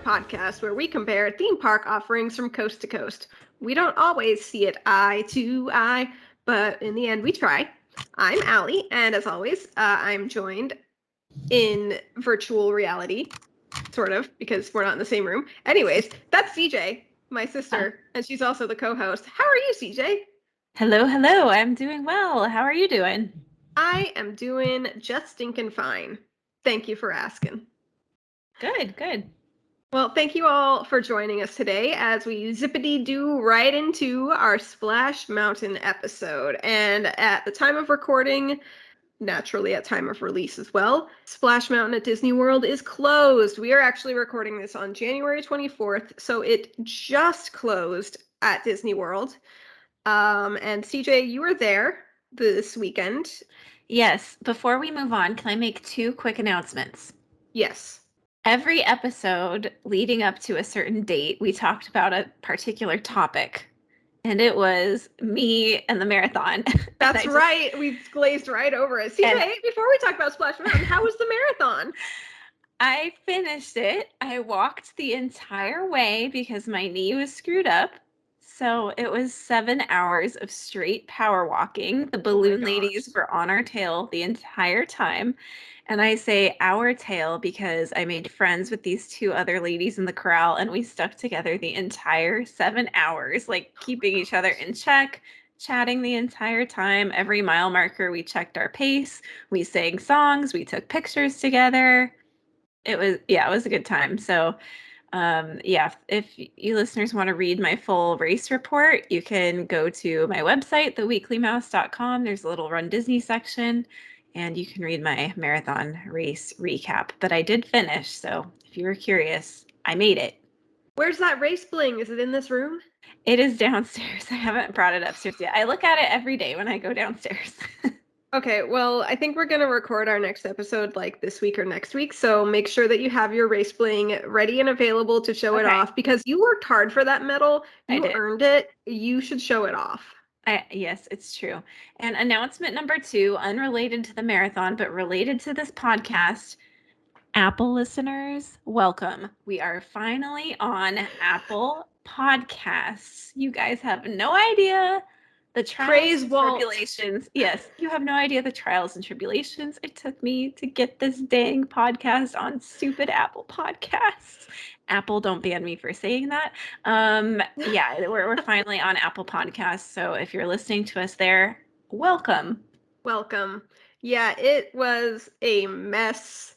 podcast where we compare theme park offerings from coast to coast. We don't always see it eye to eye, but in the end, we try. I'm Alli, and as always, I'm joined in virtual reality, sort of, because we're not in the same room. Anyways, that's CJ, my sister, and she's also the co-host. How are you, CJ? Hello, hello. I'm doing well. How are you doing? I am doing just stinking fine. Thank you for asking. Good, good. Well, thank you all for joining us today as we zippity-doo right into our Splash Mountain episode. And at the time of recording, naturally at time of release as well, Splash Mountain at Disney World is closed. We are actually recording this on January 24th, so it just closed at Disney World. And CJ, you were there this weekend. Yes, before we move on, can I make two quick announcements? Yes. Every episode leading up to a certain date, we talked about a particular topic, and it was me and the marathon. That's right. We glazed right over it. CJ, before we talk about Splash Mountain, how was the marathon? I finished it. I walked the entire way because my knee was screwed up. So it was 7 hours of straight power walking. The balloon ladies were on our tail the entire time. And I say our tail because I made friends with these two other ladies in the corral and we stuck together the entire 7 hours, like keeping each other in check, chatting the entire time. Every mile marker, we checked our pace. We sang songs. We took pictures together. It was a good time. So, if you listeners want to read my full race report, you can go to my website, theweeklymouse.com. There's a little Run Disney section, and you can read my marathon race recap. But I did finish, so if you were curious, I made it. Where's that race bling? Is it in this room? It is downstairs. I haven't brought it upstairs yet. I look at it every day when I go downstairs. Okay, well, I think we're going to record our next episode like this week or next week. So make sure that you have your race bling ready and available to show it off because you worked hard for that medal. You earned it. You should show it off. Yes, it's true. And announcement number 2, unrelated to the marathon, but related to this podcast. Apple listeners, welcome. We are finally on Apple Podcasts. You guys have no idea the trials and tribulations. Yes, you have no idea the trials and tribulations it took me to get this dang podcast on stupid Apple Podcasts. Apple, don't ban me for saying that. We're finally on Apple Podcasts. So if you're listening to us there, welcome. Welcome. Yeah, it was a mess.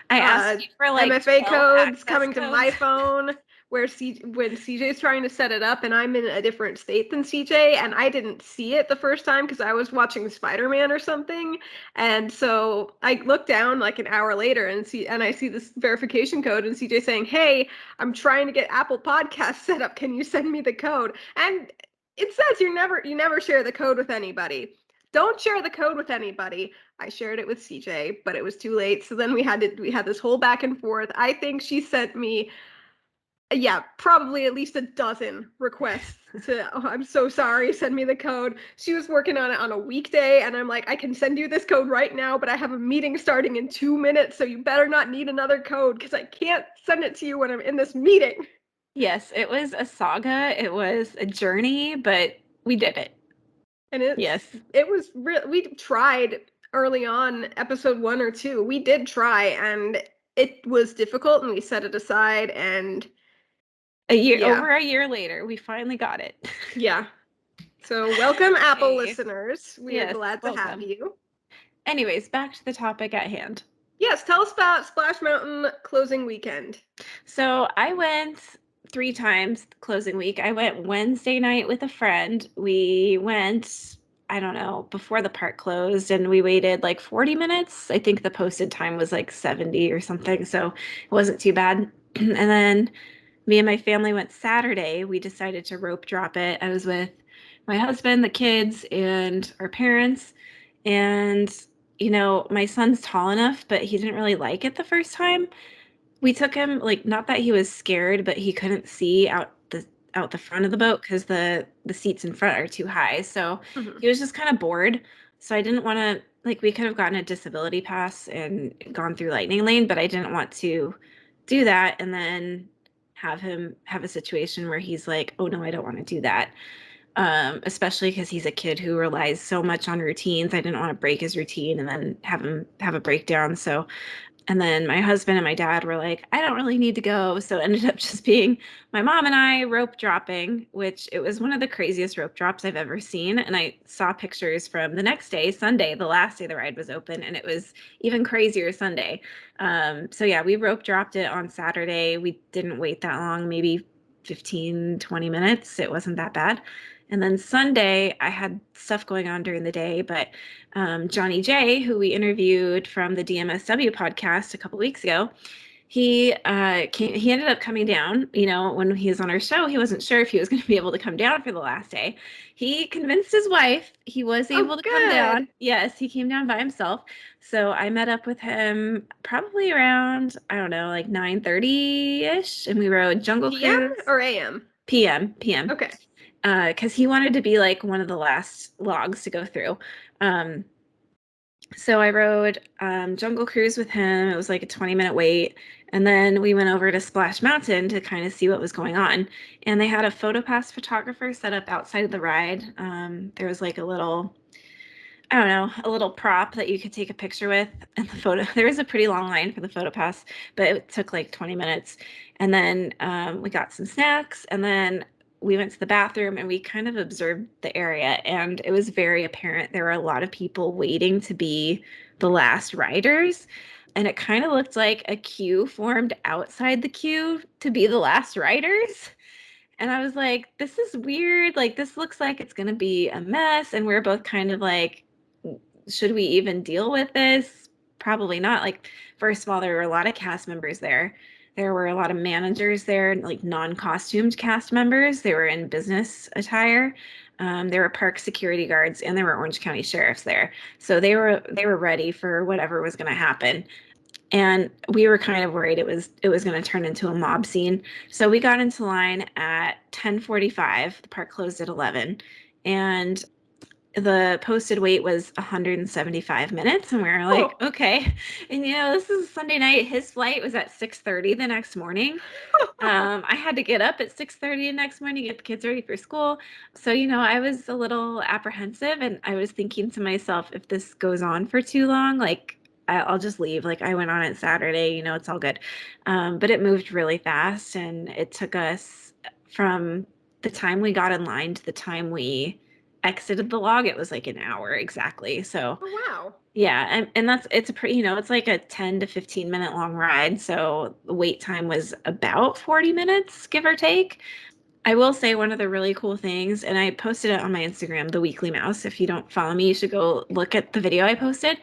I asked you for like MFA codes coming to my phone when CJ's trying to set it up and I'm in a different state than CJ and I didn't see it the first time because I was watching Spider-Man or something. And so I look down like an hour later and I see this verification code and CJ saying, "Hey, I'm trying to get Apple Podcasts set up. Can you send me the code?" And it says you never share the code with anybody. Don't share the code with anybody. I shared it with CJ, but it was too late. So then we had this whole back and forth. I think she sent me, probably at least a dozen requests to, "Oh, I'm so sorry, send me the code." She was working on it on a weekday, and I'm like, "I can send you this code right now, but I have a meeting starting in 2 minutes, so you better not need another code because I can't send it to you when I'm in this meeting." Yes, it was a saga. It was a journey, but we did it. And it was real. We tried early on, episode 1 or 2. We did try, and it was difficult, and we set it aside. And over a year later, we finally got it. Yeah. So welcome, Apple listeners. We are glad to have you. Anyways, back to the topic at hand. Yes, tell us about Splash Mountain closing weekend. So I went 3 times closing week. I went Wednesday night with a friend. We went, I don't know, before the park closed, and we waited like 40 minutes. I think the posted time was like 70 or something, so it wasn't too bad. And then me and my family went Saturday. We decided to rope drop it. I was with my husband, the kids, and our parents. And, my son's tall enough, but he didn't really like it the first time. We took him, like, not that he was scared, but he couldn't see out the front of the boat because the seats in front are too high. So he was just kind of bored. So I didn't want to, like, we could have gotten a disability pass and gone through Lightning Lane, but I didn't want to do that and then have him have a situation where he's like, oh no, I don't want to do that. Especially because he's a kid who relies so much on routines. I didn't want to break his routine and then have him have a breakdown. So, and then my husband and my dad were like, I don't really need to go. So it ended up just being my mom and I rope dropping, which it was one of the craziest rope drops I've ever seen. And I saw pictures from the next day, Sunday, the last day the ride was open, and it was even crazier Sunday. So yeah, we rope dropped it on Saturday. We didn't wait that long, maybe 15, 20 minutes. It wasn't that bad. And then Sunday, I had stuff going on during the day, but Johnny J, who we interviewed from the DMSW podcast a couple weeks ago, he he ended up coming down. You know, when he was on our show, he wasn't sure if he was going to be able to come down for the last day. He convinced his wife he was able to come down. Yes, he came down by himself. So I met up with him probably around, I don't know, like 9:30-ish, and we rode Jungle PM Cruise. or AM? PM. Okay. Because he wanted to be like one of the last logs to go through. So I rode Jungle Cruise with him. It was like a 20-minute wait. And then we went over to Splash Mountain to kind of see what was going on. And they had a PhotoPass photographer set up outside of the ride. There was like a little, I don't know, a little prop that you could take a picture with. And the photo, there was a pretty long line for the PhotoPass, but it took like 20 minutes. And then we got some snacks, and then we went to the bathroom and we kind of observed the area. And it was very apparent there were a lot of people waiting to be the last riders. And it kind of looked like a queue formed outside the queue to be the last riders. And I was like, this is weird. Like, this looks like it's going to be a mess. And we're both kind of like, should we even deal with this? Probably not. Like, first of all, there were a lot of cast members there. There were a lot of managers there, like non-costumed cast members. They were in business attire. There were park security guards, and there were Orange County sheriffs there. So they were ready for whatever was going to happen. And we were kind of worried it was going to turn into a mob scene. So we got into line at 10:45. The park closed at 11, and the posted wait was 175 minutes, and we were like, okay. And this is Sunday night. His flight was at 6:30 the next morning. I had to get up at 6:30 the next morning to get the kids ready for school. So, I was a little apprehensive, and I was thinking to myself, if this goes on for too long, like, I'll just leave. Like, I went on it Saturday, it's all good. But it moved really fast, and it took us from the time we got in line to the time we exited the log, it was like an hour exactly. So, Oh, wow. yeah, and it's a pretty, it's like a 10 to 15 minute long ride. So the wait time was about 40 minutes, give or take. I will say one of the really cool things, and I posted it on my Instagram, The Weekly Mouse. If you don't follow me, you should go look at the video I posted.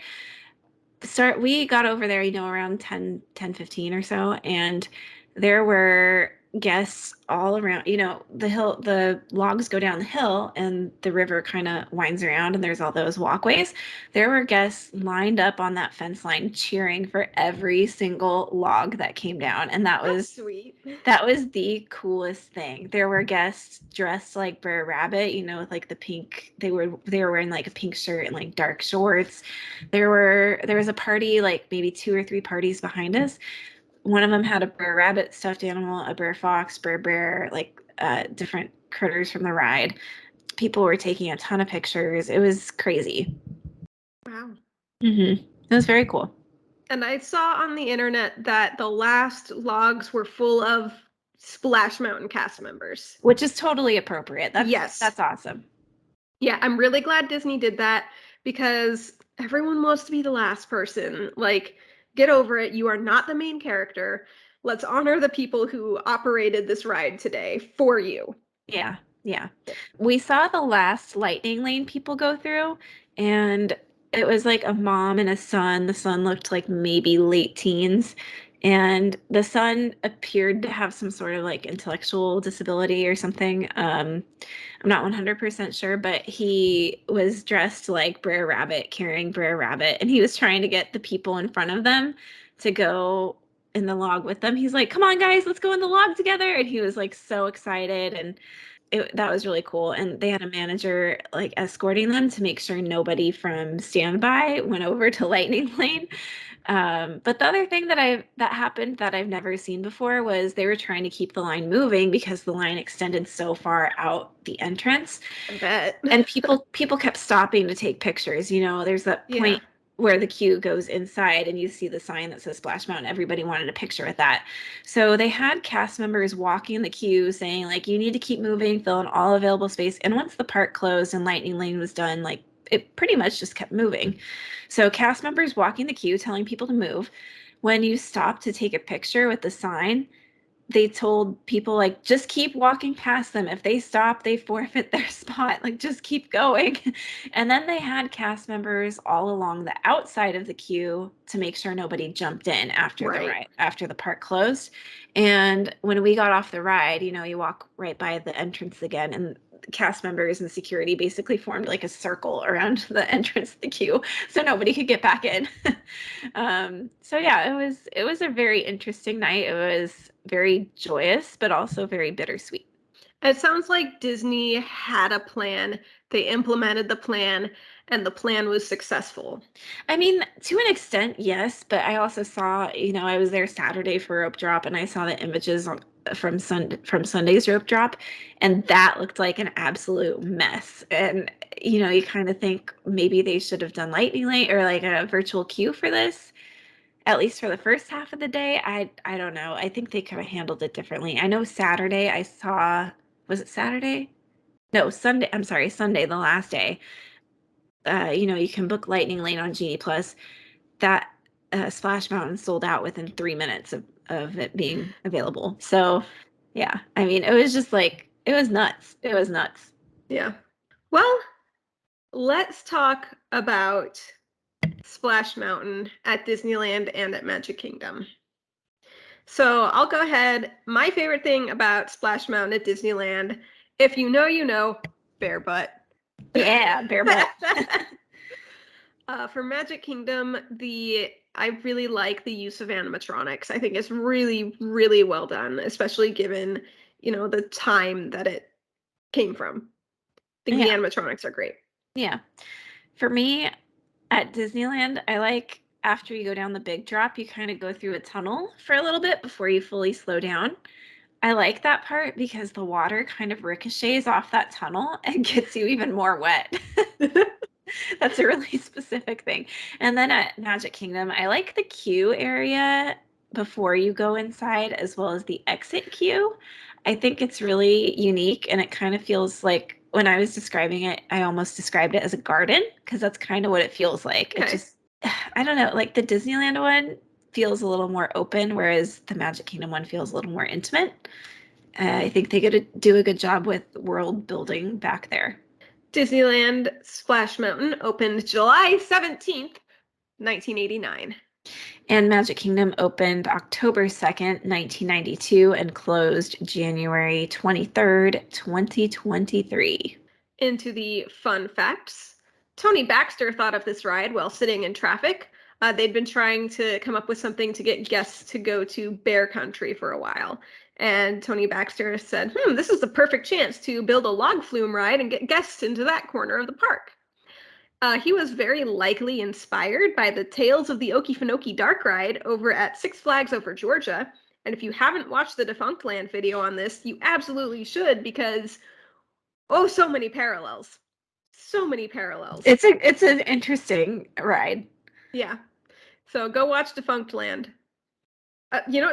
We got over there, around 10:15 or so, and there were guests all around. The logs go down the hill and the river kind of winds around, and there's all those walkways. There were guests lined up on that fence line cheering for every single log that came down, and That's sweet. that was the coolest thing. There were guests dressed like Brer Rabbit, with like the pink. They were wearing like a pink shirt and like dark shorts. There was a party, like maybe 2 or 3 parties behind us. One of them had a Brer Rabbit stuffed animal, a Brer Fox, Brer Bear, like different critters from the ride. People were taking a ton of pictures. It was crazy. Wow. It was very cool. And I saw on the internet that the last logs were full of Splash Mountain cast members. Which is totally appropriate. Yes. That's awesome. Yeah, I'm really glad Disney did that because everyone wants to be the last person. Like, get over it. You are not the main character. Let's honor the people who operated this ride today for you. Yeah. We saw the last lightning lane people go through, and it was like a mom and a son. The son looked like maybe late teens, and the son appeared to have some sort of like intellectual disability or something. I'm not 100% sure, but he was dressed like Brer Rabbit, carrying Brer Rabbit, and he was trying to get the people in front of them to go in the log with them. He's like, "Come on, guys, let's go in the log together!" And he was like so excited, and that was really cool. And they had a manager like escorting them to make sure nobody from standby went over to Lightning Lane. But the other thing that happened that I've never seen before was they were trying to keep the line moving because the line extended so far out the entrance. I bet. And people kept stopping to take pictures. There's that Yeah. point where the queue goes inside and you see the sign that says Splash Mountain. Everybody wanted a picture with that. So they had cast members walking the queue saying, like, you need to keep moving, fill in all available space. And once the park closed and Lightning Lane was done, like, it pretty much just kept moving. So cast members walking the queue, telling people to move. When you stop to take a picture with the sign, they told people, like, just keep walking past them. If they stop, they forfeit their spot. Like, just keep going. And then they had cast members all along the outside of the queue to make sure nobody jumped in after the Right. ride, after the park closed. And when we got off the ride, you walk right by the entrance again, and cast members and security basically formed like a circle around the entrance of the queue so nobody could get back in. So yeah, it was a very interesting night. It was very joyous, but also very bittersweet. It sounds like Disney had a plan, they implemented the plan, and the plan was successful. I mean, to an extent, yes, but I also saw, I was there Saturday for rope drop, and I saw the images from Sunday's rope drop, and that looked like an absolute mess. And you kind of think maybe they should have done Lightning Lane or like a virtual queue for this, at least for the first half of the day. I don't know. I think they could have handled it differently. I know Saturday I saw, was it Saturday? No, Sunday. I'm sorry, Sunday, the last day. You can book Lightning Lane on Genie Plus. That Splash Mountain sold out within 3 minutes of it being available. So, yeah, I mean, it was just like, it was nuts. It was nuts. Yeah. Well, let's talk about Splash Mountain at Disneyland and at Magic Kingdom. So I'll go ahead. My favorite thing about Splash Mountain at Disneyland, if you know, you know, bear butt. Yeah, bare butt. For Magic Kingdom, I really like the use of animatronics. I think it's really, really well done, especially given, the time that it came from. I think the Yeah. animatronics are great. Yeah. For me, at Disneyland, I like after you go down the big drop, you kind of go through a tunnel for a little bit before you fully slow down. I like that part because the water kind of ricochets off that tunnel and gets you even more wet. That's a really specific thing. And then at Magic Kingdom, I like the queue area before you go inside as well as the exit queue. I think it's really unique and it kind of feels like when I was describing it, I almost described it as a garden because that's kind of what it feels like. It Okay. just, I don't know, like the Disneyland one feels a little more open, whereas the Magic Kingdom one feels a little more intimate. I think they get to do a good job with world building back there. Disneyland Splash Mountain opened July 17th, 1989. And Magic Kingdom opened October 2nd, 1992, and closed January 23rd, 2023. Into the fun facts. Tony Baxter thought of this ride while sitting in traffic. They'd been trying to come up with something to get guests to go to Bear Country for a while. And Tony Baxter said, this is the perfect chance to build a log flume ride and get guests into that corner of the park. He was very likely inspired by the Tales of the Okefenokee Dark Ride over at Six Flags Over Georgia. And if you haven't watched the Defunct Land video on this, you absolutely should because, oh, so many parallels. So many parallels. It's an interesting ride. Yeah. So go watch Defunct Land.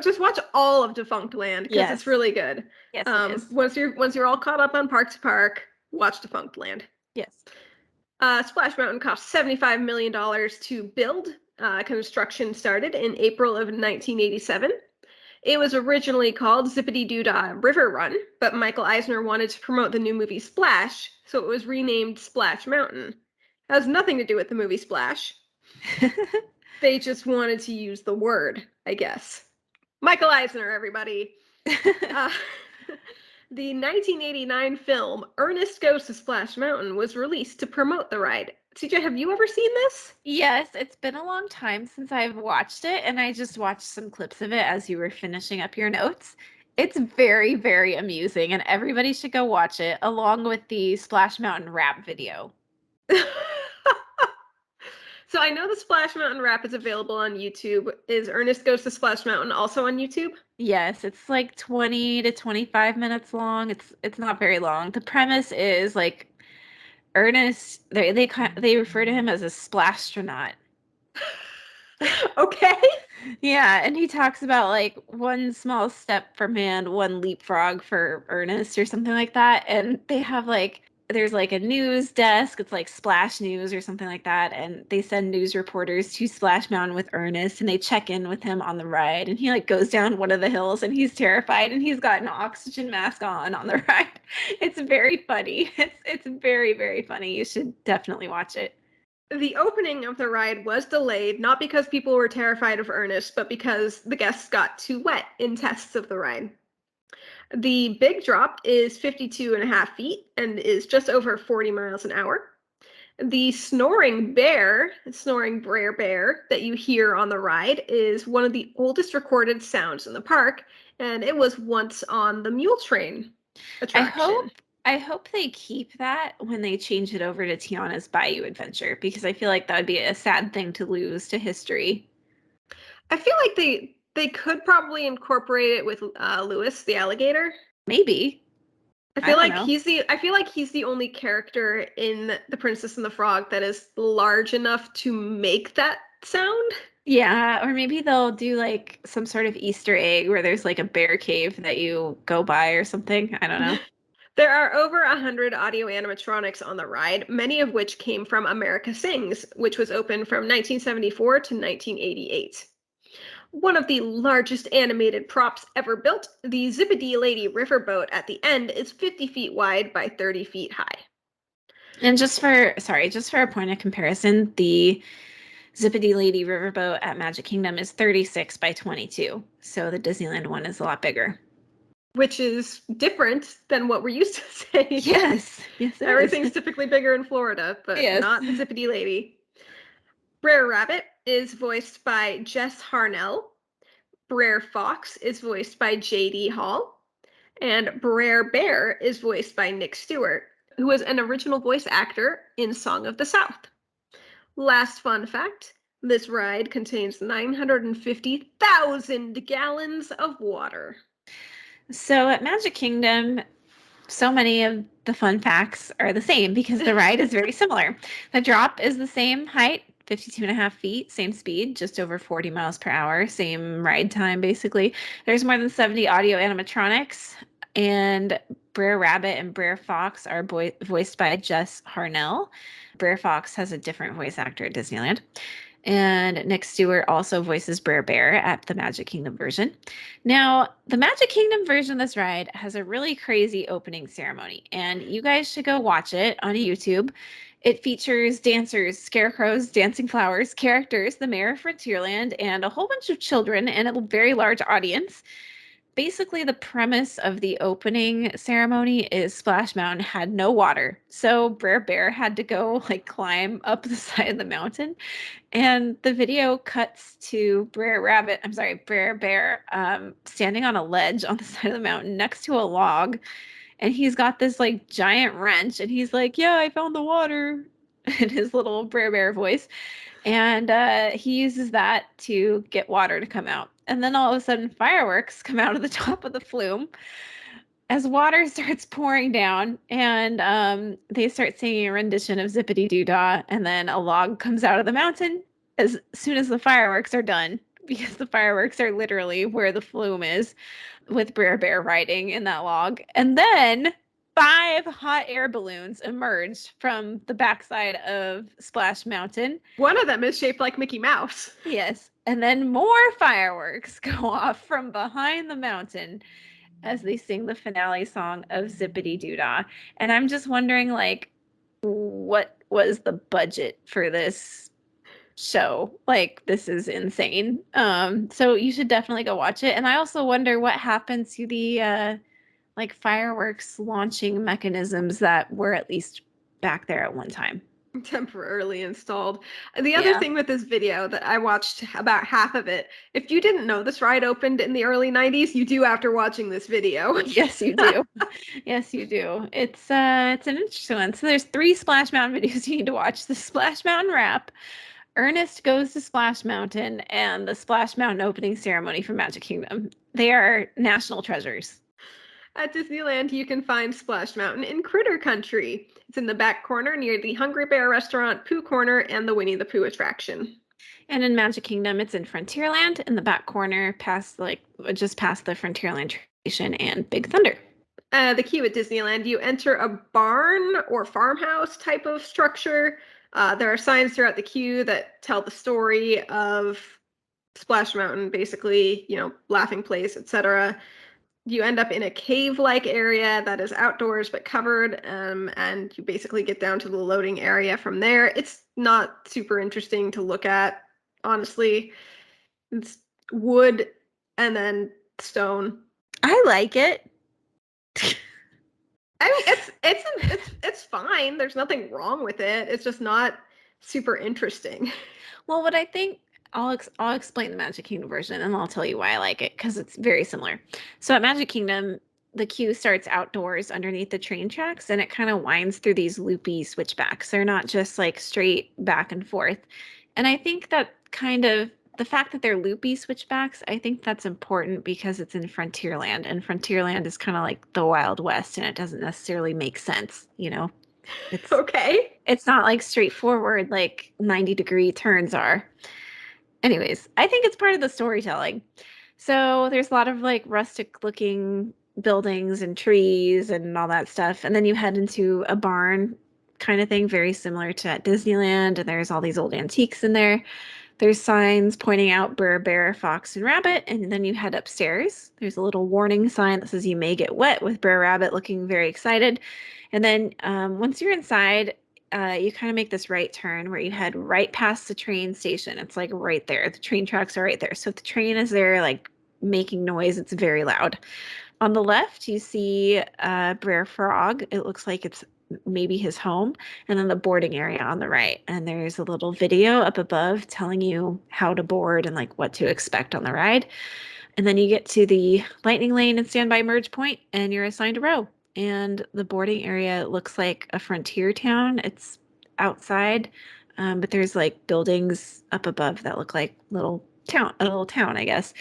Just watch all of Defunct Land because Yes. it's really good. Yes, it is. Once you're all caught up on Park2Park, watch Defunct Land. Yes. Splash Mountain cost $75 million to build. Construction started in April of 1987. It was originally called Zippity Doo Dah River Run, but Michael Eisner wanted to promote the new movie Splash, so it was renamed Splash Mountain. It has nothing to do with the movie Splash. They just wanted to use the word, I guess. Michael Eisner, everybody. The 1989 film Ernest Goes to Splash Mountain was released to promote the ride. CJ, have you ever seen this? Yes, it's been a long time since I've watched it, and I just watched some clips of it as you were finishing up your notes. It's very, very amusing, and everybody should go watch it along with the Splash Mountain rap video. So I know the Splash Mountain rap is available on YouTube. Is Ernest Goes to Splash Mountain also on YouTube? Yes, it's like 20 to 25 minutes long. It's not very long. The premise is like Ernest, they refer to him as a splastronaut. Okay. Yeah, and he talks about like one small step for man, one leapfrog for Ernest or something like that. And they have like there's like a news desk, it's like Splash News or something like that, and they send news reporters to Splash Mountain with Ernest and they check in with him on the ride and he like goes down one of the hills and he's terrified and he's got an oxygen mask on the ride. It's very funny. It's very, very funny. You should definitely watch it. The opening of the ride was delayed, not because people were terrified of Ernest, but because the guests got too wet in tests of the ride. The big drop is 52.5 feet and is just over 40 miles an hour. The snoring Brer Bear that you hear on the ride is one of the oldest recorded sounds in the park, and it was once on the Mule Train I attraction. hope I hope they keep that when they change it over to Tiana's Bayou Adventure because I feel like that would be a sad thing to lose to history. I feel like they could probably incorporate it with Lewis the alligator. Maybe. I don't know. I feel like he's the only character in The Princess and the Frog that is large enough to make that sound. Yeah, or maybe they'll do like some sort of Easter egg where there's like a bear cave that you go by or something. I don't know. There are over 100 audio animatronics on the ride, many of which came from America Sings, which was open from 1974 to 1988. One of the largest animated props ever built, the Zippity Lady riverboat at the end is 50 feet wide by 30 feet high. And just for a point of comparison, the Zippity Lady Riverboat at Magic Kingdom is 36 by 22. So the Disneyland one is a lot bigger. Which is different than what we're used to saying. Yes. Yes, it is. Everything's typically bigger in Florida, but Yes. not the Zippity Lady. Brer Rabbit is voiced by Jess Harnell. Brer Fox is voiced by J.D. Hall. And Brer Bear is voiced by Nick Stewart, who was an original voice actor in Song of the South. Last fun fact, this ride contains 950,000 gallons of water. So at Magic Kingdom, so many of the fun facts are the same because the ride is very similar. The drop is the same height, 52.5 feet, same speed, just over 40 miles per hour, same ride time basically. There's more than 70 audio animatronics, and Brer Rabbit and Brer Fox are voiced by Jess Harnell. Brer Fox has a different voice actor at Disneyland. And Nick Stewart also voices Brer Bear at the Magic Kingdom version. Now, the Magic Kingdom version of this ride has a really crazy opening ceremony, and you guys should go watch it on YouTube. It features dancers, scarecrows, dancing flowers, characters, the mayor of Frontierland, and a whole bunch of children and a very large audience. Basically, the premise of the opening ceremony is Splash Mountain had no water. So Brer Bear had to go like climb up the side of the mountain. And the video cuts to Brer Bear standing on a ledge on the side of the mountain next to a log. And he's got this like giant wrench and he's like, yeah, I found the water in his little Brer Bear voice. And he uses that to get water to come out. And then all of a sudden, fireworks come out of the top of the flume as water starts pouring down. And they start singing a rendition of Zippity Doo Dah. And then a log comes out of the mountain as soon as the fireworks are done, because the fireworks are literally where the flume is, with Brer Bear riding in that log. And then 5 hot air balloons emerged from the backside of Splash Mountain. One of them is shaped like Mickey Mouse. Yes. And then more fireworks go off from behind the mountain as they sing the finale song of Zippity Doo Dah. And I'm just wondering, like, what was the budget for this show? Like, this is insane. So you should definitely go watch it. And I also wonder what happened to the like fireworks launching mechanisms that were at least back there at one time. Temporarily installed. The other Yeah. thing with this video that I watched about half of it, if you didn't know this ride opened in the early 90s, you do after watching this video. Yes, you do. Yes, you do. It's an interesting one. So there's 3 Splash Mountain videos you need to watch. The Splash Mountain Rap, Ernest goes to Splash Mountain and the Splash Mountain opening ceremony for Magic Kingdom. They are national treasures. At Disneyland, you can find Splash Mountain in Critter Country. It's in the back corner near the Hungry Bear restaurant, Pooh Corner, and the Winnie the Pooh attraction. And in Magic Kingdom, it's in Frontierland in the back corner, just past the Frontierland station and Big Thunder. The queue at Disneyland, you enter a barn or farmhouse type of structure. There are signs throughout the queue that tell the story of Splash Mountain, basically, laughing place, etc. You end up in a cave-like area that is outdoors but covered, and you basically get down to the loading area from there. It's not super interesting to look at, honestly. It's wood and then stone. I like it. I mean, it's fine. There's nothing wrong with it. It's just not super interesting. Well, what I think I'll explain the Magic Kingdom version and I'll tell you why I like it because it's very similar. So at Magic Kingdom, the queue starts outdoors underneath the train tracks and it kind of winds through these loopy switchbacks. They're not just like straight back and forth. And I think that the fact that they're loopy switchbacks, I think that's important because it's in Frontierland and Frontierland is kind of like the Wild West and it doesn't necessarily make sense, you know? It's Okay. it's not like straightforward like 90-degree turns are. Anyways, I think it's part of the storytelling. So there's a lot of like rustic looking buildings and trees and all that stuff. And then you head into a barn kind of thing, very similar to at Disneyland. And there's all these old antiques in there. There's signs pointing out Burr, Bear, Fox, and Rabbit. And then you head upstairs. There's a little warning sign that says you may get wet with Burr Rabbit looking very excited. And then once you're inside, you kind of make this right turn where you head right past the train station. It's like right there. The train tracks are right there. So if the train is there, like making noise, it's very loud. On the left, you see Brer Frog. It looks like it's maybe his home, and then the boarding area on the right. And there's a little video up above telling you how to board and like what to expect on the ride. And then you get to the lightning lane and standby merge point, and you're assigned a row. And the boarding area looks like a frontier town. It's outside, but there's like buildings up above that look like a little town, I guess.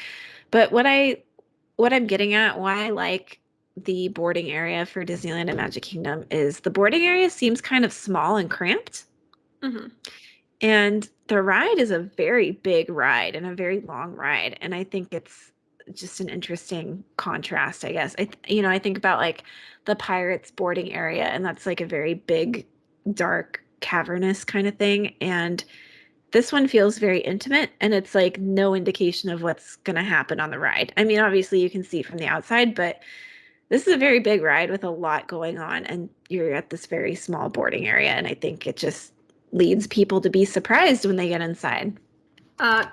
But what I'm getting at, why I like the boarding area for Disneyland and Magic Kingdom is the boarding area seems kind of small and cramped. Mm-hmm. And the ride is a very big ride and a very long ride. And I think it's just an interesting contrast, I guess. I think about like the Pirates boarding area, and that's like a very big, dark, cavernous kind of thing. And this one feels very intimate, and it's like no indication of what's going to happen on the ride. I mean, obviously you can see from the outside, but this is a very big ride with a lot going on, and you're at this very small boarding area, and I think it just leads people to be surprised when they get inside.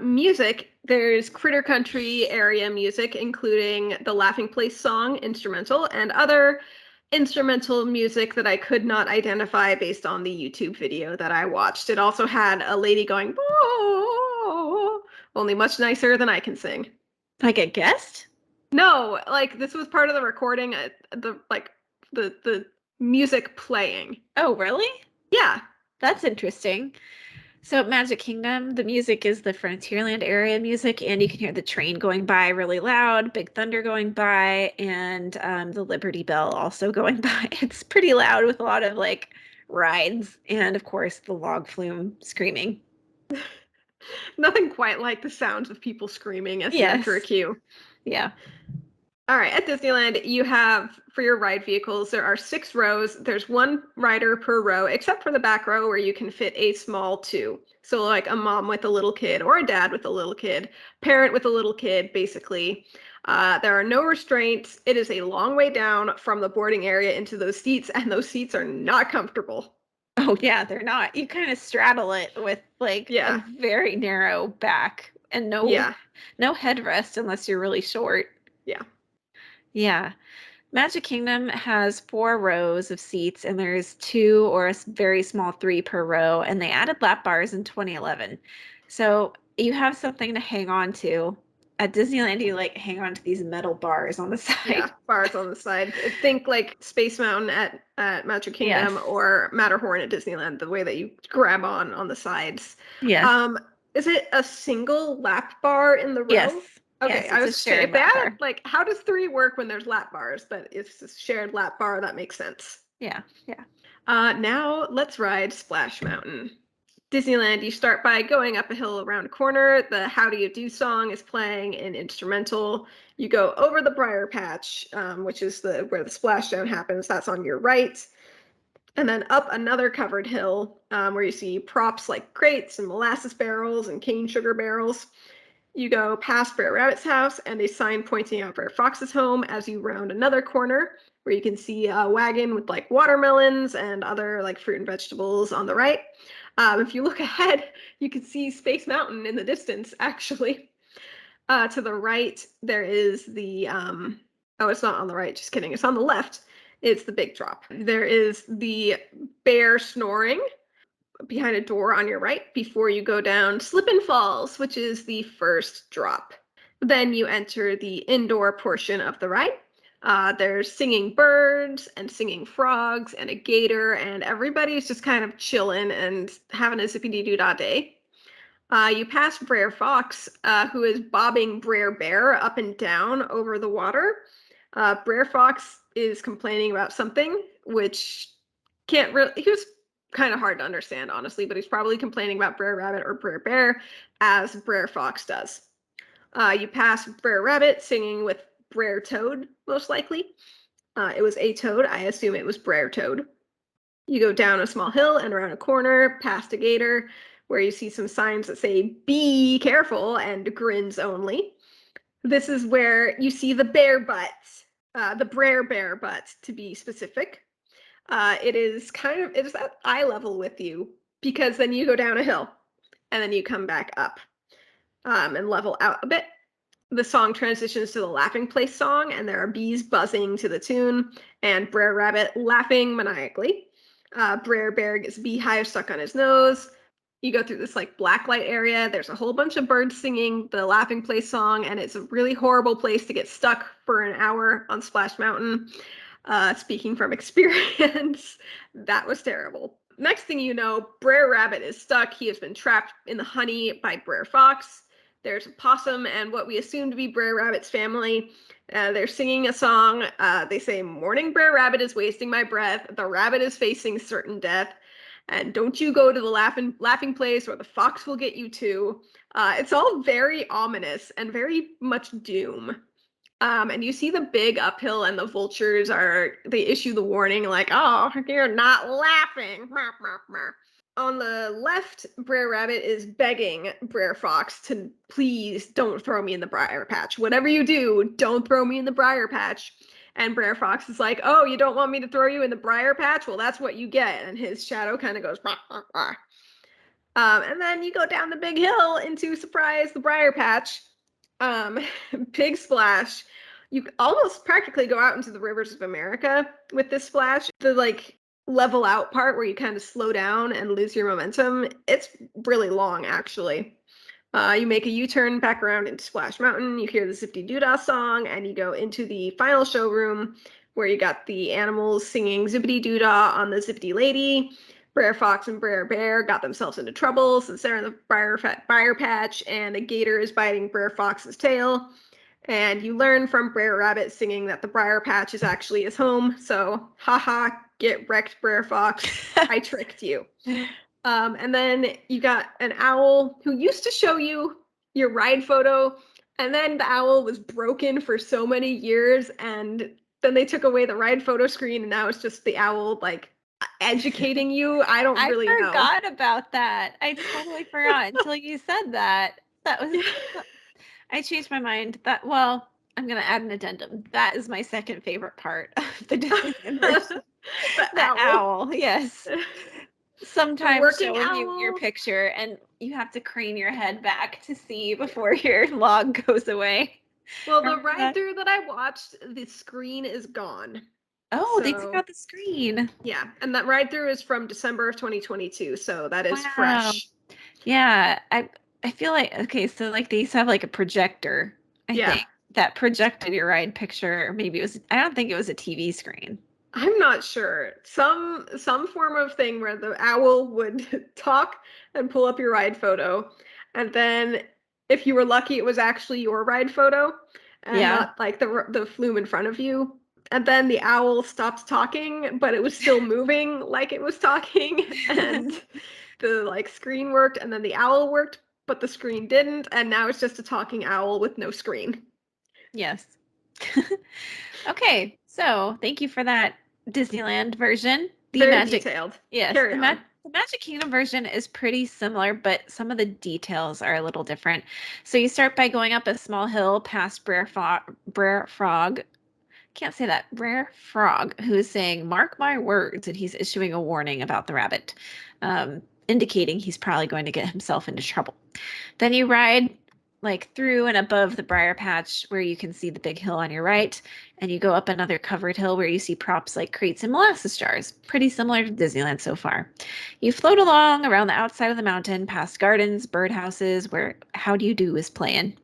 Music. There's Critter Country area music, including the Laughing Place song, instrumental, and other instrumental music that I could not identify based on the YouTube video that I watched. It also had a lady going, "Boo," only much nicer than I can sing. Like a guest? No, like this was part of the recording, the music playing. Oh, really? Yeah. That's interesting. So at Magic Kingdom, the music is the Frontierland area music, and you can hear the train going by really loud, Big Thunder going by, and the Liberty Bell also going by. It's pretty loud with a lot of like rides, and of course the log flume screaming. Nothing quite like the sounds of people screaming as you enter a Yes. queue. Yeah. All right, at Disneyland, you have, for your ride vehicles, there are 6 rows. There's 1 rider per row, except for the back row where you can fit a small 2. So like a mom with a little kid or a dad with a little kid, parent with a little kid, basically. There are no restraints. It is a long way down from the boarding area into those seats, and those seats are not comfortable. Oh, yeah, they're not. You kind of straddle it with like a Yeah, very narrow back and yeah, no headrest unless you're really short. yeah. Yeah. Magic Kingdom has 4 rows of seats, and there's 2 or a very small 3 per row, and they added lap bars in 2011. So you have something to hang on to at Disneyland, you like hang on to these metal bars on the side. Yeah, bars on the side. Think like Space Mountain at Magic Kingdom Yes. or Matterhorn at Disneyland, the way that you grab on the sides. Yes. Is it a single lap bar in the row? Yes. Okay, Yes, I it's was a saying, shared if they lap added, bar. like, how does 3 work when there's lap bars? But if it's a shared lap bar, that makes sense. Yeah. Yeah. Now let's ride Splash Mountain. Disneyland, you start by going up a hill around a corner. The How Do You Do song is playing in instrumental. You go over the Briar Patch, which is where the splashdown happens. That's on your right. And then up another covered hill where you see props like crates and molasses barrels and cane sugar barrels. You go past Brer Rabbit's house and a sign pointing out Brer Fox's home as you round another corner where you can see a wagon with like watermelons and other like fruit and vegetables on the right. If you look ahead, you can see Space Mountain in the distance, actually. To the right, there is oh, it's not on the right, just kidding. It's on the left. It's the big drop. There is the bear snoring behind a door on your right before you go down Slippin' Falls, which is the first drop. Then you enter the indoor portion of the ride. There's singing birds and singing frogs and a gator, and everybody's just kind of chilling and having a zippity-doo-dah day. You pass Brer Fox, who is bobbing Brer Bear up and down over the water. Brer Fox is complaining about something, which can't really. He was kind of hard to understand, honestly, but he's probably complaining about Brer Rabbit or Brer Bear, as Brer Fox does. You pass Brer Rabbit singing with Brer Toad, most likely. It was a toad. I assume it was Brer Toad. You go down a small hill and around a corner, past a gator, where you see some signs that say, "Be careful," and grins only. This is where you see the bear butt, the Brer Bear butt, to be specific. It is at eye level with you, because then you go down a hill and then you come back up and level out a bit. The song transitions to the Laughing Place song, and there are bees buzzing to the tune and Brer Rabbit laughing maniacally. Brer Bear gets a beehive stuck on his nose. You go through this like blacklight area. There's a whole bunch of birds singing the Laughing Place song, and it's a really horrible place to get stuck for an hour on Splash Mountain. Speaking from experience, that was terrible. Next thing you know, Brer Rabbit is stuck. He has been trapped in the honey by Brer Fox. There's a possum and what we assume to be Brer Rabbit's family. They're singing a song. They say, "Morning, Brer Rabbit is wasting my breath. The rabbit is facing certain death. And don't you go to the laughing place or the fox will get you too." It's all very ominous and very much doom. And you see the big uphill and the vultures they issue the warning like, "Oh, you're not laughing." On the left, Brer Rabbit is begging Brer Fox to please don't throw me in the briar patch. Whatever you do, don't throw me in the briar patch. And Brer Fox is like, "Oh, you don't want me to throw you in the briar patch? Well, that's what you get." And his shadow kind of goes, "Rah, rah, rah." And then you go down the big hill into, surprise, the briar patch. Big splash. You almost practically go out into the rivers of America with this splash. The like level out part where you kind of slow down and lose your momentum, it's really long, actually. You make a U-turn back around into Splash Mountain. You hear the Zippity Doodah song, and you go into the final showroom where you got the animals singing Zippity Doodah on the Zippity Lady. Brer Fox and Brer Bear got themselves into trouble since they're in the briar patch, and a gator is biting Brer Fox's tail. And you learn from Brer Rabbit singing that the briar patch is actually his home. So, haha, get wrecked, Brer Fox. I tricked you. And then you got an owl who used to show you your ride photo, and then the owl was broken for so many years, and then they took away the ride photo screen, and now it's just the owl like educating you. I don't really know. I forgot about that. I totally forgot until you said that. That was I changed my mind. I'm gonna add an addendum. That is my second favorite part of the Disneyland version. The owl, yes. Sometimes showing you your picture and you have to crane your head back to see before your log goes away. Well, the ride through that I watched, the screen is gone. Oh, they took out the screen. Yeah, and that ride through is from December of 2022, so that is fresh. Yeah, I feel like, okay, so like they used to have like a projector I Yeah. think, that projected your ride picture. Or maybe it was, I don't think it was a TV screen. I'm not sure. Some form of thing where the owl would talk and pull up your ride photo, and then if you were lucky, it was actually your ride photo and Yeah. not like the flume in front of you. And then the owl stopped talking, but it was still moving like it was talking, and the like screen worked, and then the owl worked, but the screen didn't, and now it's just a talking owl with no screen. Yes. Okay, so thank you for that Disneyland version. The Very Magic, detailed. yes, Carry on. the Magic Kingdom version is pretty similar, but some of the details are a little different. So you start by going up a small hill past Brer Frog. Can't say that. Brer Frog, who is saying, "Mark my words," and he's issuing a warning about the rabbit, indicating he's probably going to get himself into trouble. Then you ride like through and above the briar patch where you can see the big hill on your right, and you go up another covered hill where you see props like crates and molasses jars. Pretty similar to Disneyland so far. You float along around the outside of the mountain, past gardens, birdhouses, where How Do You Do is playing.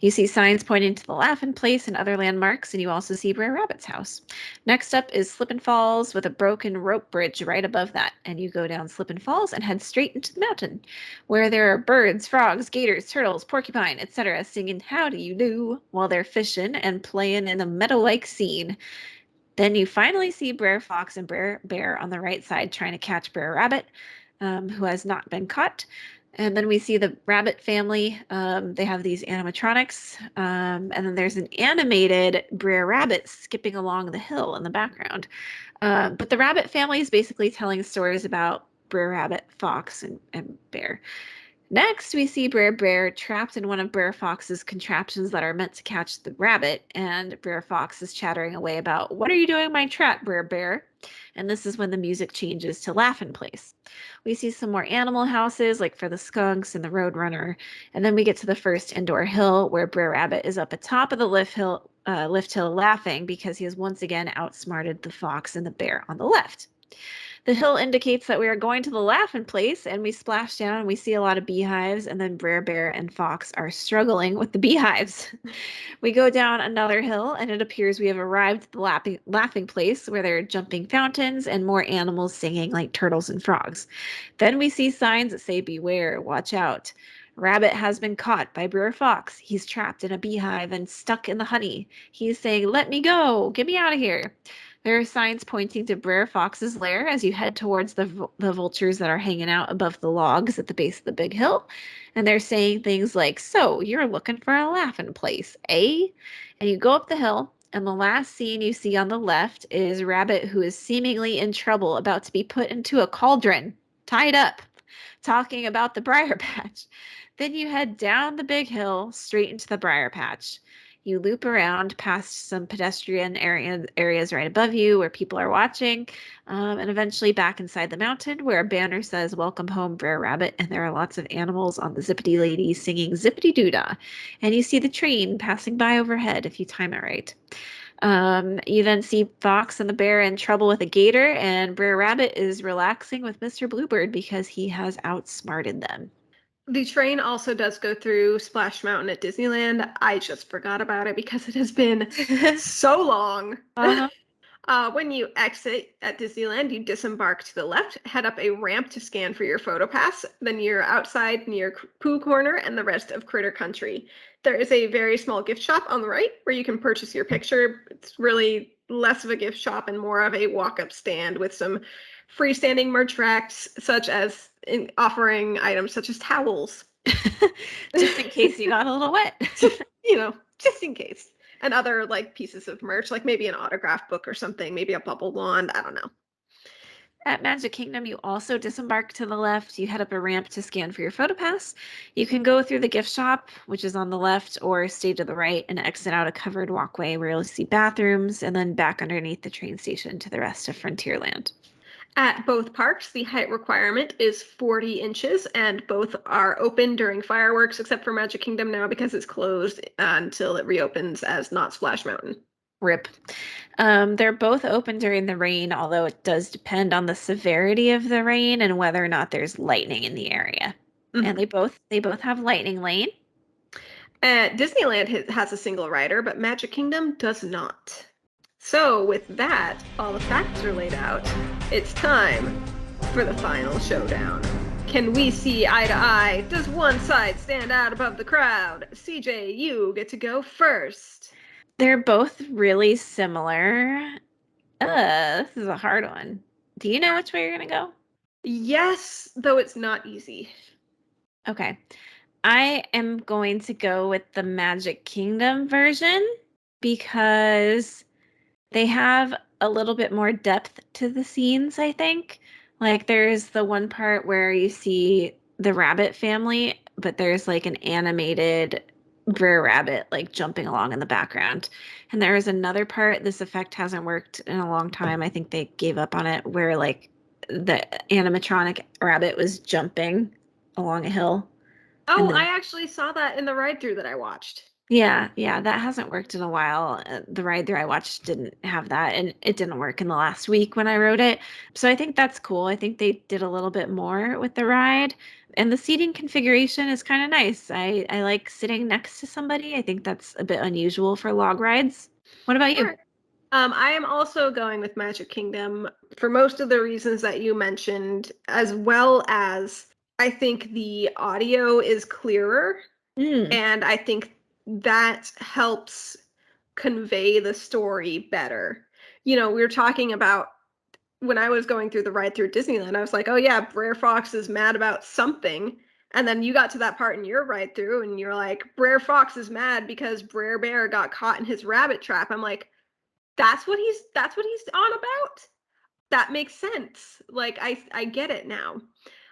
You see signs pointing to the Laughing Place and other landmarks, and you also see Brer Rabbit's house. Next up is Slip Falls with a broken rope bridge right above that, and you go down Slip Falls and head straight into the mountain, where there are birds, frogs, gators, turtles, porcupine, etc., singing "How Do You Do" while they're fishing and playing in a meadow-like scene. Then you finally see Brer Fox and Brer Bear on the right side trying to catch Brer Rabbit, who has not been caught. And then we see the rabbit family. They have these animatronics. And then there's an animated Brer Rabbit skipping along the hill in the background. But the rabbit family is basically telling stories about Brer Rabbit, Fox, and Bear. Next, we see Brer Bear trapped in one of Brer Fox's contraptions that are meant to catch the rabbit, and Brer Fox is chattering away about, "What are you doing in my trap, Brer Bear?" And this is when the music changes to Laugh-In Place. We see some more animal houses, like for the skunks and the roadrunner, and then we get to the first indoor hill where Brer Rabbit is up atop of the lift hill laughing because he has once again outsmarted the fox and the bear on the left. The hill indicates that we are going to the Laughing Place, and we splash down and we see a lot of beehives, and then Brer Bear and Fox are struggling with the beehives. We go down another hill, and it appears we have arrived at the laughing Place where there are jumping fountains and more animals singing like turtles and frogs. Then we see signs that say, "Beware, watch out." Rabbit has been caught by Brer Fox. He's trapped in a beehive and stuck in the honey. He's saying, "Let me go! Get me out of here!" There are signs pointing to Brer Fox's lair as you head towards the vultures that are hanging out above the logs at the base of the big hill. And they're saying things like, "So, you're looking for a laughing place, eh?" And you go up the hill, and the last scene you see on the left is Rabbit, who is seemingly in trouble, about to be put into a cauldron, tied up, talking about the briar patch. Then you head down the big hill straight into the briar patch. You loop around past some pedestrian areas right above you where people are watching, and eventually back inside the mountain where a banner says, "Welcome home, Brer Rabbit," and there are lots of animals on the Zippity Lady singing Zippity Doodah. And you see the train passing by overhead if you time it right. You then see Fox and the bear in trouble with a gator, and Brer Rabbit is relaxing with Mr. Bluebird because he has outsmarted them. The train also does go through Splash Mountain at Disneyland. I just forgot about it because it has been so long. Uh-huh. When you exit at Disneyland, you disembark to the left, head up a ramp to scan for your photo pass. Then you're outside near Pooh Corner and the rest of Critter Country. There is a very small gift shop on the right where you can purchase your picture. It's really less of a gift shop and more of a walk-up stand with some freestanding merch racks, such as offering items such as towels. Just in case you got a little wet. Just in case. And other like pieces of merch, like maybe an autograph book or something, maybe a bubble wand. I don't know. At Magic Kingdom, you also disembark to the left. You head up a ramp to scan for your photo pass. You can go through the gift shop, which is on the left, or stay to the right and exit out a covered walkway where you'll see bathrooms, and then back underneath the train station to the rest of Frontierland. At both parks, the height requirement is 40 inches, and both are open during fireworks, except for Magic Kingdom now because it's closed until it reopens as not Splash Mountain. RIP. They're both open during the rain, although it does depend on the severity of the rain and whether or not there's lightning in the area. Mhm. And they both have lightning lane. Disneyland has a single rider, but Magic Kingdom does not. So, with that, all the facts are laid out. It's time for the final showdown. Can we see eye to eye? Does one side stand out above the crowd? CJ, you get to go first. They're both really similar. This is a hard one. Do you know which way you're going to go? Yes, though it's not easy. Okay. I am going to go with the Magic Kingdom version because they have a little bit more depth to the scenes, I think. Like there's the one part where you see the rabbit family, but there's like an animated Brer Rabbit like jumping along in the background. And there is another part, this effect hasn't worked in a long time. I think they gave up on it, where like the animatronic rabbit was jumping along a hill. Oh, And I then actually saw that in the ride through that I watched. yeah, that hasn't worked in a while. The ride there I watched didn't have that, and it didn't work in the last week when I rode it. So I think that's cool. I think they did a little bit more with the ride, and the seating configuration is kind of nice. I like sitting next to somebody. I think that's a bit unusual for log rides. What about you? All right. I am also going with Magic Kingdom for most of the reasons that you mentioned, as well as I think the audio is clearer, Mm, and I think that helps convey the story better. You know, we were talking about when I was going through the ride through Disneyland, I was like, oh yeah, Brer Fox is mad about something. And then you got to that part in your ride through and you're like, Brer Fox is mad because Brer Bear got caught in his rabbit trap. I'm like, that's what he's on about. That makes sense. Like I get it now.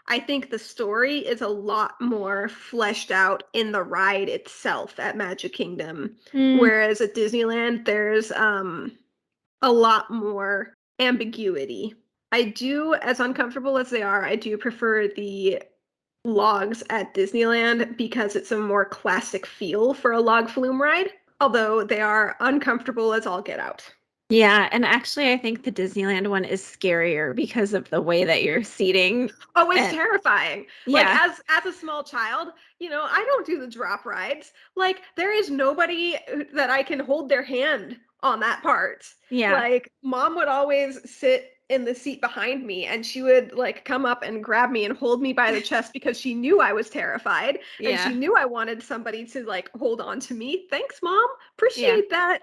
I think the story is a lot more fleshed out in the ride itself at Magic Kingdom, mm, whereas at Disneyland there's a lot more ambiguity. I do, as uncomfortable as they are, I do prefer the logs at Disneyland because it's a more classic feel for a log flume ride, although they are uncomfortable as all get out. yeah, and actually, I think the Disneyland one is scarier because of the way that you're seating. Oh, it's And terrifying. Like yeah, as a small child, I don't do the drop rides. Like there is nobody that I can hold their hand on that part. yeah, Like mom would always sit in the seat behind me and she would like come up and grab me and hold me by the chest because she knew I was terrified and she yeah, knew I wanted somebody to like hold on to me. Thanks, mom. yeah. Appreciate that.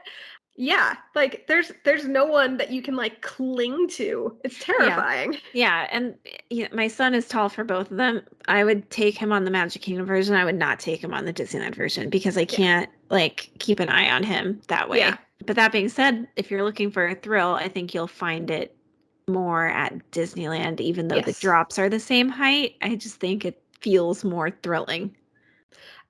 Yeah, like there's no one that you can like cling to. It's Yeah. terrifying. Yeah, and my son is tall for both of them. I would take him on the Magic Kingdom version. I would not take him on the Disneyland version because I Yeah. can't like keep an eye on him that Yeah. way. But that being said, if you're looking for a thrill, I think you'll find it more at Disneyland, even though the Yes. drops are the same height. I just think it feels more thrilling.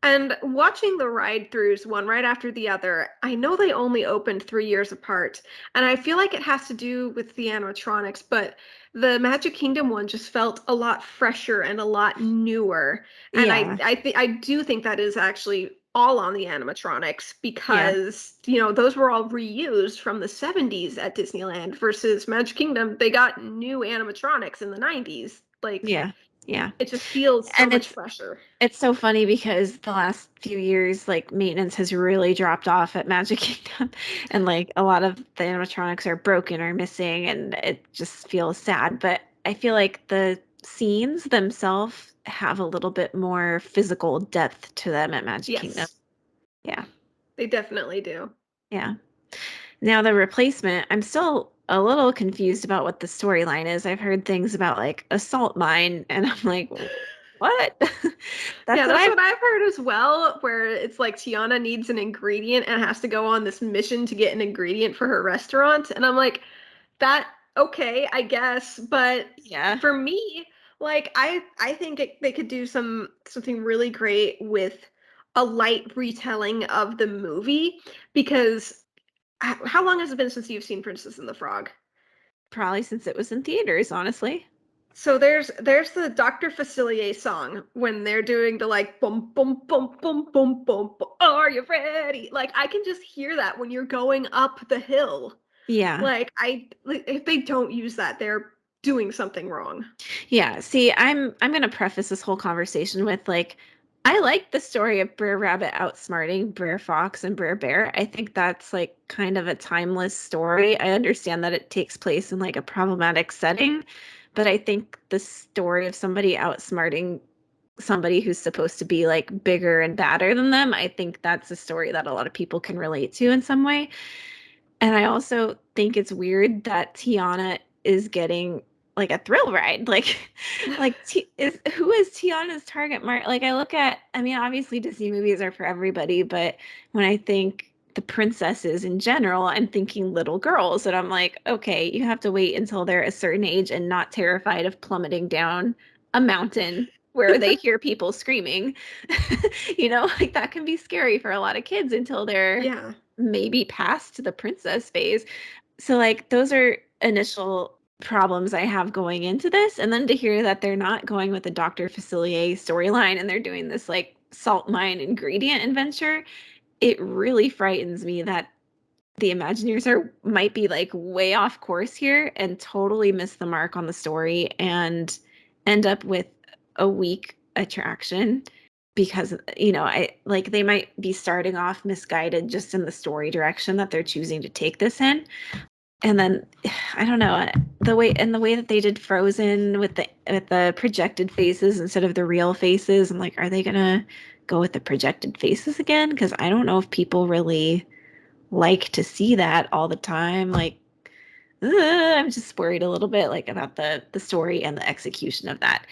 And watching the ride throughs one right after the other, I know they only opened 3 years apart, and I feel like it has to do with the animatronics, but the Magic Kingdom one just felt a lot fresher and a lot newer. And I Yeah. I think I do think that is actually all on the animatronics Yeah. because, those were all reused from the 70s at Disneyland versus Magic Kingdom, they got new animatronics in the 90s. Like Yeah. Yeah. it just feels so And much it's fresher. It's so funny because the last few years, like maintenance has really dropped off at Magic Kingdom, and like a lot of the animatronics are broken or missing, and it just feels sad. But I feel like the scenes themselves have a little bit more physical depth to them at Magic Kingdom. Yes, Yeah, they definitely do. yeah. Now the replacement, I'm still a little confused about what the storyline is. I've heard things about like a salt mine, and I'm like, what? That's Yeah, what that's I've what I've heard as well, where it's like Tiana needs an ingredient and has to go on this mission to get an ingredient for her restaurant. And I'm like, that okay, I guess, but yeah. for me, like I think they could do something really great with a light retelling of the movie because how long has it been since you've seen Princess and the Frog? Probably since it was in theaters, honestly. So there's the Dr. Facilier song when they're doing the like boom boom boom boom boom boom boom. Are you ready? Like I can just hear that when you're going up the hill. Yeah. Like if they don't use that, they're doing something wrong. Yeah. See, I'm going to preface this whole conversation with like I like the story of Brer Rabbit outsmarting Brer Fox and Brer Bear. I think that's like kind of a timeless story. I understand that it takes place in like a problematic setting, but I think the story of somebody outsmarting somebody who's supposed to be like bigger and badder than them, I think that's a story that a lot of people can relate to in some way. And I also think it's weird that Tiana is getting like a thrill ride. Like who is Tiana's target market? Like I look at, I mean, obviously Disney movies are for everybody, but when I think the princesses in general, I'm thinking little girls, and I'm like, okay, you have to wait until they're a certain age and not terrified of plummeting down a mountain where they hear people screaming. Like that can be scary for a lot of kids until they're Yeah. maybe past the princess phase. So like those are initial problems I have going into this. And then to hear that they're not going with the Dr. Facilier storyline and they're doing this like salt mine ingredient adventure, it really frightens me that the Imagineers might be like way off course here and totally miss the mark on the story and end up with a weak attraction because I like they might be starting off misguided just in the story direction that they're choosing to take this in. And then I don't know, the way that they did Frozen with the projected faces instead of the real faces. I'm like, are they gonna go with the projected faces again? Because I don't know if people really like to see that all the time. Like, I'm just worried a little bit like about the story and the execution of that.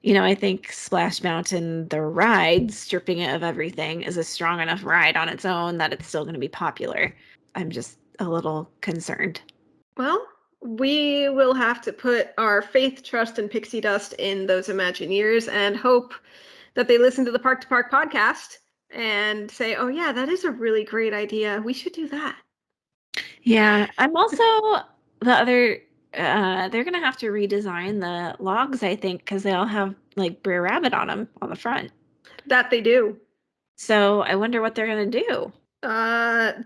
I think Splash Mountain, the ride, stripping it of everything, is a strong enough ride on its own that it's still going to be popular. I'm just a little concerned. Well, we will have to put our faith, trust, and pixie dust in those Imagineers and hope that they listen to the Park2Park podcast and say, oh, yeah, that is a really great idea. We should do that. Yeah, I'm also the other. They're gonna have to redesign the logs, I think, because they all have like Brer Rabbit on them on the front. That they do. So I wonder what they're gonna do.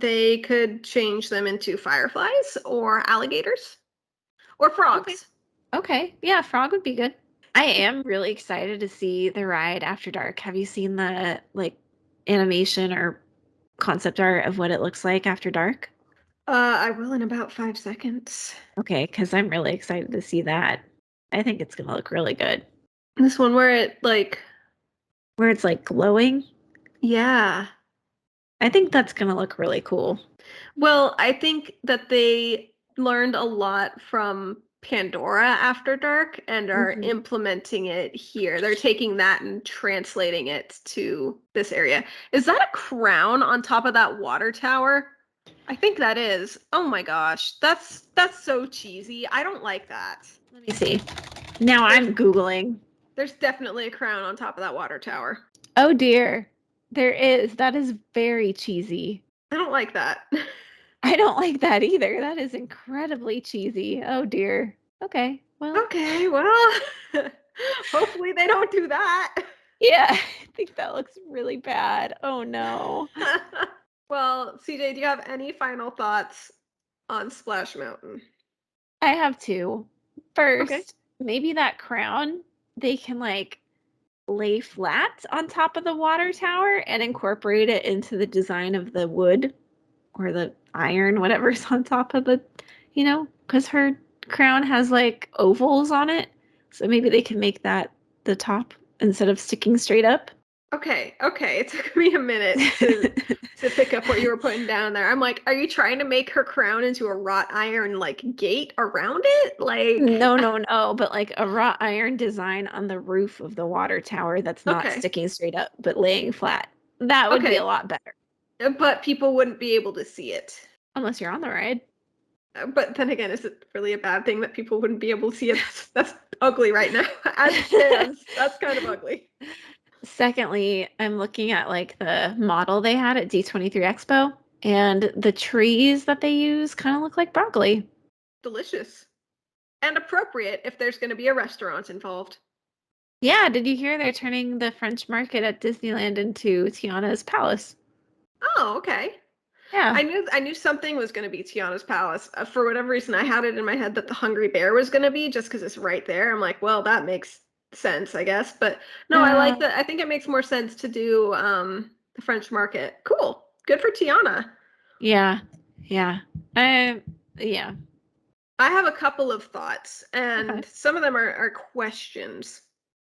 They could change them into fireflies or alligators or Okay. frogs. Okay. Yeah, frog would be good. I am really excited to see the ride After Dark. Have you seen the like animation or concept art of what it looks like after dark? I will in about 5 seconds. Okay, because I'm really excited to see that. I think it's gonna look really good. This one where it like, Where it's like glowing. yeah. I think that's gonna look really cool. Well, I think that they learned a lot from Pandora After Dark and are Hmm. implementing it here. They're taking that and translating it to this area. Is that a crown on top of that water tower? I think that is. Oh my gosh. That's so cheesy. I don't like that. Let me see. Now There's I'm Googling. there's definitely a crown on top of that water tower. Oh dear. There is. That is very cheesy. I don't like that. I don't like that either. That is incredibly cheesy. Oh dear. Okay. Well, Okay, well, hopefully they don't do that. yeah, I think that looks really bad. Oh no. Well, CJ, do you have any final thoughts on Splash Mountain? I have two. Okay. First, maybe that crown they can like lay flat on top of the water tower and incorporate it into the design of the wood or the iron, whatever's on top of because her crown has like ovals on it. So maybe they can make that the top instead of sticking straight up. Okay. It took me a minute to pick up what you were putting down there. I'm like, are you trying to make her crown into a wrought iron like gate around it? Like, No, no, no, but like a wrought iron design on the roof of the water tower that's not okay, sticking straight up, but laying flat. That would be a okay, lot better. but people wouldn't be able to see it. Unless you're on the ride. But then again, is it really a bad thing that people wouldn't be able to see it? That's ugly right now. As it stands, that's kind of ugly. Secondly, I'm looking at like the model they had at D23 Expo, and the trees that they use kind of look like broccoli. Delicious. And appropriate if there's going to be a restaurant involved. Yeah, did you hear they're turning the French market at Disneyland into Tiana's palace? Oh, okay. Yeah. I knew something was going to be Tiana's Palace. For whatever reason, I had it in my head that the Hungry Bear was going to be just because it's right there. I'm like, well, that makes sense, I guess. But no, I like that. I think it makes more sense to do the French market. Cool. Good for Tiana. Yeah. Yeah. Yeah. I have a couple of thoughts, and Okay. some of them are questions.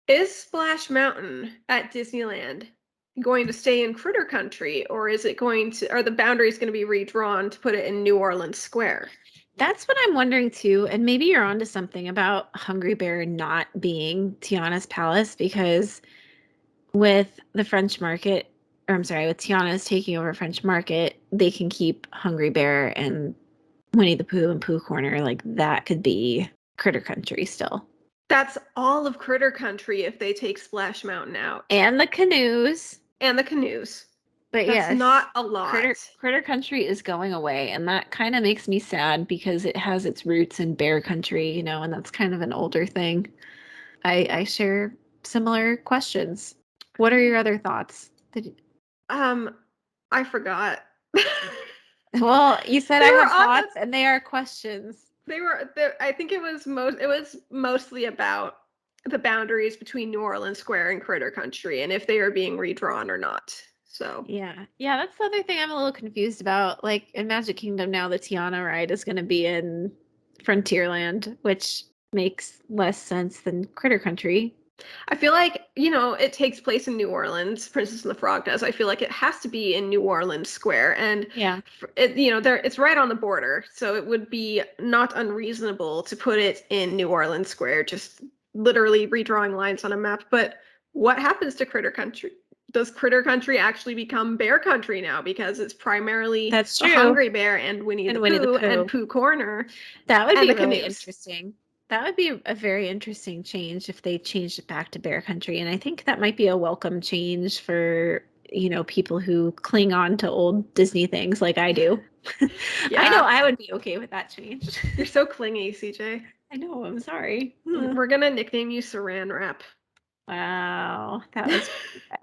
Is Splash Mountain at Disneyland going to stay in Critter Country, or are the boundaries going to be redrawn to put it in New Orleans Square? That's what I'm wondering too. And maybe you're onto something about Hungry Bear not being Tiana's palace, because with the French market, or I'm sorry, with Tiana's taking over French market, they can keep Hungry Bear and Winnie the Pooh and Pooh Corner. Like that could be Critter Country still. That's all of Critter Country if they take Splash Mountain out. And the canoes. And the canoes. But That's yes, not a lot. Critter Country is going away, and that kind of makes me sad because it has its roots in Bear Country, and that's kind of an older thing. I share similar questions. What are your other thoughts? I forgot. Well, you said I have thoughts, and they are questions. I think it was mostly about the boundaries between New Orleans Square and Critter Country and if they are being redrawn or not. So Yeah, that's the other thing I'm a little confused about. Like in Magic Kingdom now, the Tiana ride is going to be in Frontierland, which makes less sense than Critter Country. I feel like, it takes place in New Orleans. Princess and the Frog does. I feel like it has to be in New Orleans Square, and yeah, it's right on the border, so it would be not unreasonable to put it in New Orleans Square, just literally redrawing lines on a map. But what happens to Critter Country? Does Critter Country actually become Bear Country now because it's primarily that's the true. Hungry Bear and Winnie the Pooh and Pooh Corner? That would and be the really canoes. interesting. That would be a very interesting change if they changed it back to Bear Country. And I think that might be a welcome change for, people who cling on to old Disney things like I do. Yeah. I know I would be okay with that change. You're so clingy, CJ. I know, I'm sorry. We're going to nickname you Saran Wrap. Wow, that was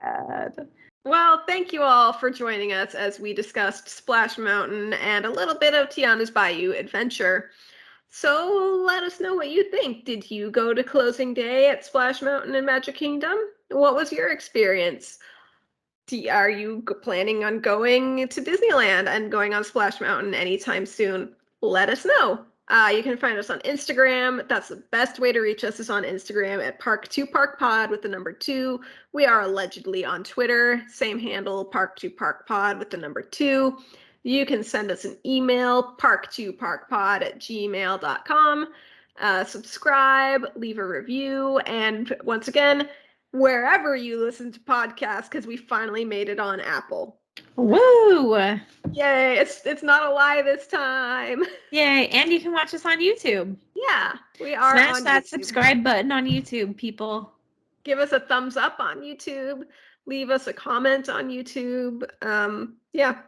bad. Well, thank you all for joining us as we discussed Splash Mountain and a little bit of Tiana's Bayou adventure. So let us know what you think. Did you go to closing day at Splash Mountain in Magic Kingdom? What was your experience? Are you planning on going to Disneyland and going on Splash Mountain anytime soon? Let us know. You can find us on Instagram. That's the best way to reach us, is on Instagram at Park2Park with the number 2. We are allegedly on Twitter, same handle, Park2Park with the number 2. You can send us an email, park2parkpod@gmail.com. Subscribe, leave a review, and once again, wherever you listen to podcasts, because we finally made it on Apple. Woo! Yay! It's not a lie this time. Yay! And you can watch us on YouTube. Yeah, we are. Smash that subscribe button on YouTube, people. Give us a thumbs up on YouTube. Leave us a comment on YouTube. Yeah.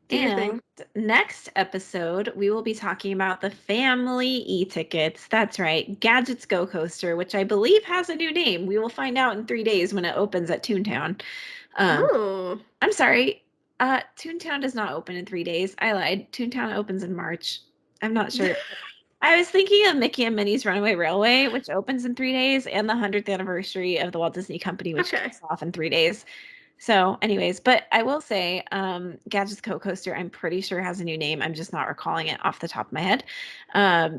Do your thing. Next episode, we will be talking about the family e-tickets. That's right, Gadgets Go Coaster, which I believe has a new name. We will find out in 3 days when it opens at Toontown. I'm sorry, Toontown does not open in 3 days. I lied. Toontown opens in March. I'm not sure. I was thinking of Mickey and Minnie's Runaway Railway, which opens in 3 days, and the 100th anniversary of the Walt Disney Company, which kicks off in 3 days. So anyways, but I will say Gadget's Coaster, I'm pretty sure has a new name. I'm just not recalling it off the top of my head.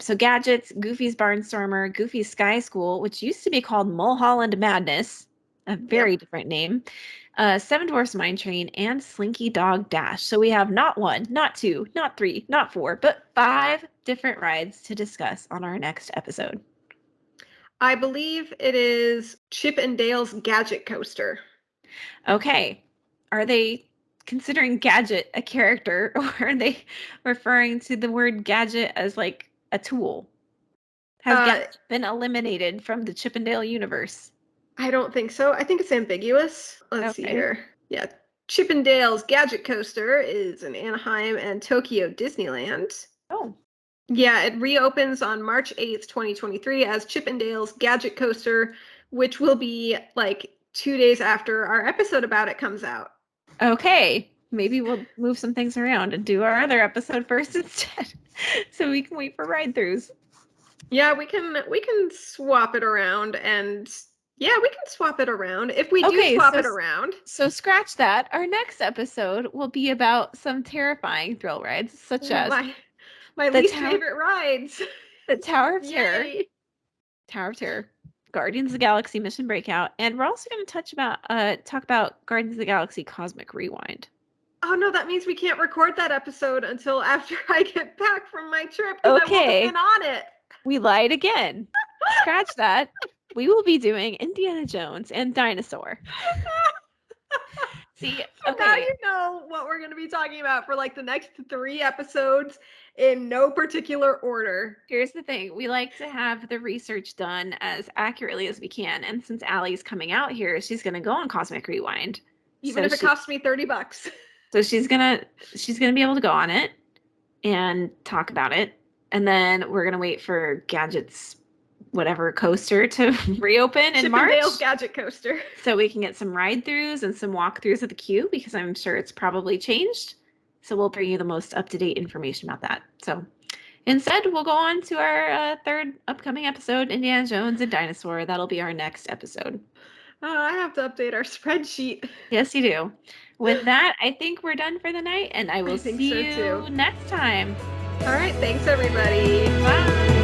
So Gadgets, Goofy's Barnstormer, Goofy's Sky School, which used to be called Mulholland Madness, a very different name, Seven Dwarfs Mine Train, and Slinky Dog Dash. So we have not 1, not 2, not 3, not 4, but 5 different rides to discuss on our next episode. I believe it is Chip and Dale's Gadget Coaster. Okay. Are they considering Gadget a character, or are they referring to the word gadget as like a tool? Has Gadget been eliminated from the Chip and Dale universe? I don't think so. I think it's ambiguous. Let's see here. Yeah. Chip and Dale's Gadget Coaster is in Anaheim and Tokyo Disneyland. Oh. Yeah, it reopens on March 8th, 2023 as Chip and Dale's Gadget Coaster, which will be like 2 days after our episode about it comes out. Okay. Maybe we'll move some things around and do our other episode first instead, so we can wait for ride-throughs. Yeah, we can swap it around and Yeah, we can swap it around if we do Okay, swap it around. So scratch that. Our next episode will be about some terrifying thrill rides, such as my least favorite rides. the Tower of Terror, Yay. Tower of Terror, Guardians of the Galaxy Mission Breakout, and we're also going to talk about Guardians of the Galaxy Cosmic Rewind. Oh no, that means we can't record that episode until after I get back from my trip because I won't have been on it. We lied again. Scratch that. We will be doing Indiana Jones and Dinosaur. See, okay. Now you know what we're going to be talking about for like the next 3 episodes in no particular order. Here's the thing. We like to have the research done as accurately as we can. And since Alli's coming out here, she's going to go on Cosmic Rewind. Even if it costs me $30. So she's gonna be able to go on it and talk about it. And then we're going to wait for Gadget's whatever coaster to reopen in March. Chippendale's Gadget Coaster. So we can get some ride-throughs and some walkthroughs of the queue because I'm sure it's probably changed. So we'll bring you the most up-to-date information about that. So instead, we'll go on to our 3rd upcoming episode, Indiana Jones and Dinosaur. That'll be our next episode. I have to update our spreadsheet. Yes, you do. With that, I think we're done for the night, and I will see you next time. All right. Thanks, everybody. Bye.